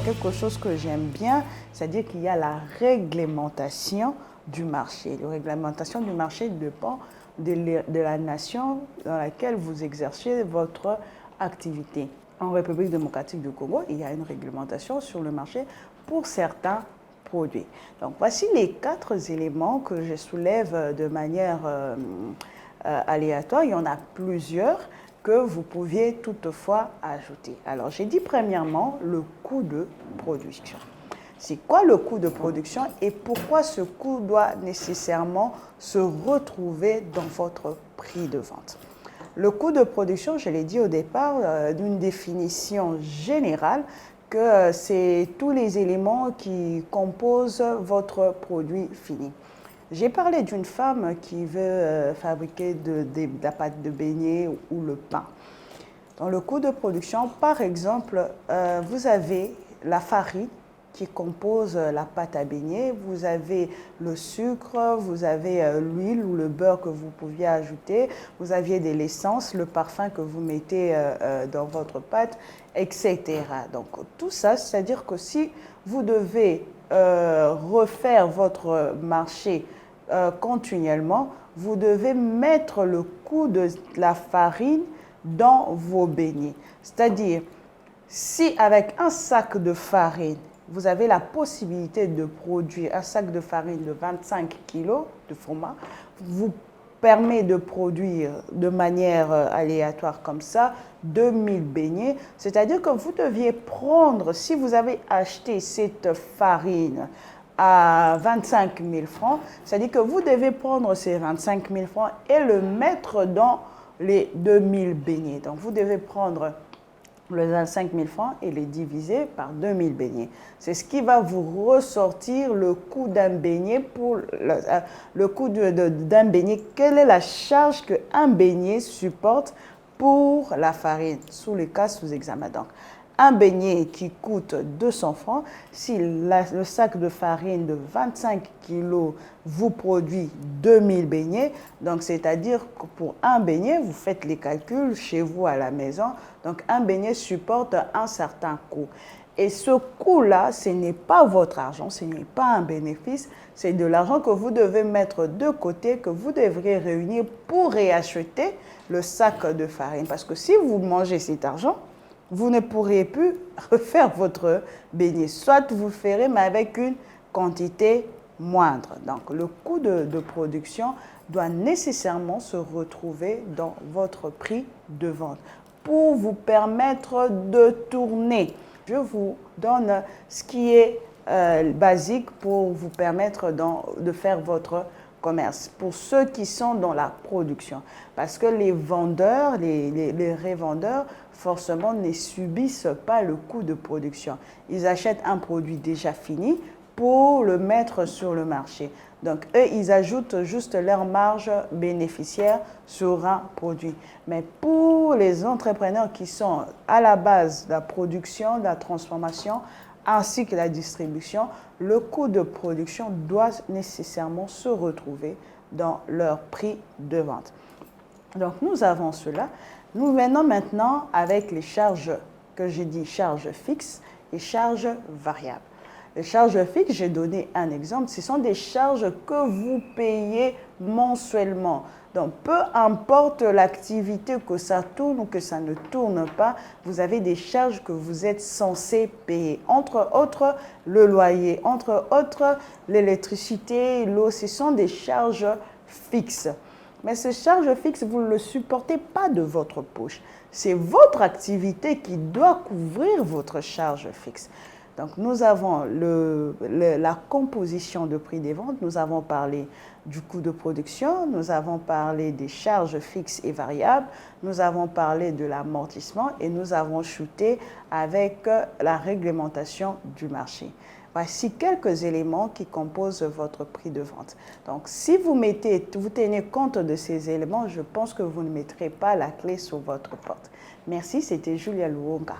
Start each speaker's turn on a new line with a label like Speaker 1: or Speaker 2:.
Speaker 1: quelque chose que j'aime bien, c'est-à-dire qu'il y a la réglementation du marché. La réglementation du marché dépend de la nation dans laquelle vous exercez votre activité. En République démocratique du Congo, il y a une réglementation sur le marché pour certains produits. Donc, voici les 4 éléments que je soulève de manière aléatoire. Il y en a plusieurs que vous pouviez toutefois ajouter. Alors, j'ai dit premièrement le coût de production. C'est quoi le coût de production et pourquoi ce coût doit nécessairement se retrouver dans votre prix de vente? Le coût de production, je l'ai dit au départ, d'une définition générale, que c'est tous les éléments qui composent votre produit fini. J'ai parlé d'une femme qui veut fabriquer de la pâte de beignet ou le pain. Dans le coût de production, par exemple, vous avez la farine qui compose la pâte à beignet, vous avez le sucre, vous avez l'huile ou le beurre que vous pouviez ajouter, vous aviez de l'essence, le parfum que vous mettez dans votre pâte, etc. Donc tout ça, c'est-à-dire que si vous devez refaire votre marché continuellement, vous devez mettre le coût de la farine dans vos beignets. C'est-à-dire, si avec un sac de farine, vous avez la possibilité de produire un sac de farine de 25 kg de format, vous permet de produire de manière aléatoire comme ça 2000 beignets. C'est-à-dire que vous deviez prendre, si vous avez acheté cette farine à 25 000 francs, c'est-à-dire que vous devez prendre ces 25 000 francs et le mettre dans les 2000 beignets. Donc, vous devez prendre les 25 000 francs et les diviser par 2000 beignets. C'est ce qui va vous ressortir le coût d'un beignet pour le coût d'un beignet. Quelle est la charge qu'un beignet supporte pour la farine, sous les cas sous examen. Donc, un beignet qui coûte 200 francs, si le sac de farine de 25 kg vous produit 2000 beignets, donc c'est-à-dire que pour un beignet, vous faites les calculs chez vous à la maison, donc un beignet supporte un certain coût. Et ce coût-là, ce n'est pas votre argent, ce n'est pas un bénéfice, c'est de l'argent que vous devez mettre de côté, que vous devrez réunir pour réacheter le sac de farine. Parce que si vous mangez cet argent, vous ne pourrez plus refaire votre beignet. Soit vous ferez, mais avec une quantité moindre. Donc, le coût de production doit nécessairement se retrouver dans votre prix de vente pour vous permettre de tourner. Je vous donne ce qui est basique pour vous permettre de faire votre commerce, pour ceux qui sont dans la production. Parce que les vendeurs, les revendeurs, forcément ne subissent pas le coût de production. Ils achètent un produit déjà fini pour le mettre sur le marché. Donc, eux, ils ajoutent juste leur marge bénéficiaire sur un produit. Mais pour les entrepreneurs qui sont à la base de la production, de la transformation, ainsi que la distribution, le coût de production doit nécessairement se retrouver dans leur prix de vente. Donc, nous avons cela. Nous venons maintenant avec les charges que j'ai dit, charges fixes et charges variables. Les charges fixes, j'ai donné un exemple, ce sont des charges que vous payez mensuellement. Donc, peu importe l'activité, que ça tourne ou que ça ne tourne pas, vous avez des charges que vous êtes censé payer. Entre autres, le loyer, entre autres, l'électricité, l'eau, ce sont des charges fixes. Mais ces charges fixes, vous ne le supportez pas de votre poche. C'est votre activité qui doit couvrir votre charge fixe. Donc, nous avons la composition de prix des ventes, nous avons parlé du coût de production, nous avons parlé des charges fixes et variables, nous avons parlé de l'amortissement et nous avons chuté avec la réglementation du marché. Voici quelques éléments qui composent votre prix de vente. Donc, si vous tenez compte de ces éléments, je pense que vous ne mettrez pas la clé sur votre porte. Merci, c'était Julia Luonga.